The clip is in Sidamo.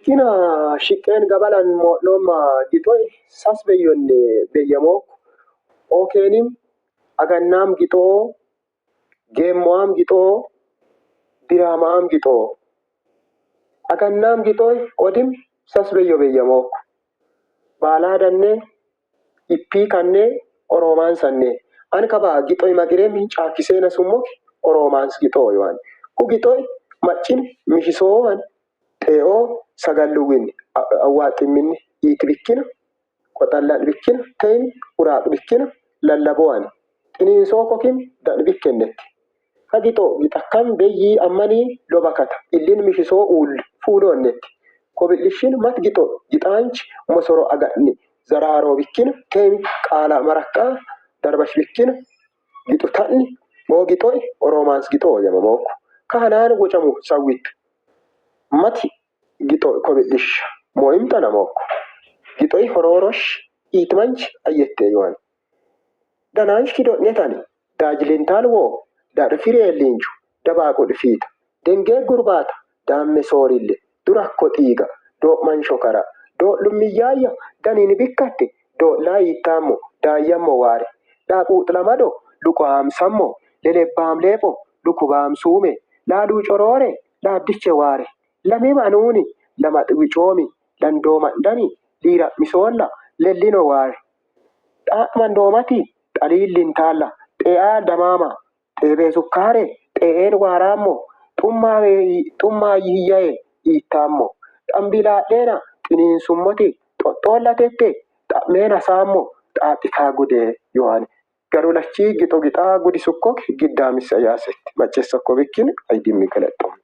bikkina shiqqeen gabalan mo'looma gixoy sas beyyonne beyyamok okenim agannam gixoo geemmoam gixoo diramaam gixoo agannam gixoy odim sas beyyo beyyamok baaladanne ippii kanne oromaan sanne an kaba gixoy magiree min caakkiseenas ummok oromaans gixoo yoan ku gixoy maccin mishisoowan xee'oo sagalluwin awwaaximminni iiti bikkina qoxallal bikkina teyin uraaq bikkina lallabo'an xiniinsoo kokim dan bikkennetti ka gixo gixakkam beyyii ammanii lobakata illin mishisoo uul fuuloonnetti kobil'ishin mat gixo gixaanchi mosoro aga'ni zaraaroo bikkina teyin qaala maraqqaa darbash bikkina gixu ta'ni moo gixoy oromaans gixoo yamamookku ka hanaan wocamu sawwittu mati gixo kobil'isha moo imxanamookku gixoy horoorosh iitmanch ayyette yoan danaanch kido'netani daajilintaal woo daadhfireelliinchu dabaaqu dhifiita dengee gurbaata daamme soorille durakko xiiga doo'man shokara doo'lummiyyaayya daniin bikkatte doo'laa yiittaammo daayyammo waare dhaaquuxlamado luqaamsammo lelebbaam leepho lukubaamsuume laaluu coroore laaddiche waare lamima anuuni lama wicooomi landoomadhani liira'misoolla lellino waare xaa'mandoomati xaliillintaalla xee'aa damaama xeebee sukkaare xe'een waaraammo xummaa yihiyyaye iittaammo xambilaadheena xiniinsummoti xoxxoollatette xa'meena saammo xaaxikaa gudee yoan garulachii gixo gixaa gudisukkok giddaamissa yaasetti maccessakko bikkin aydimmi galexxoon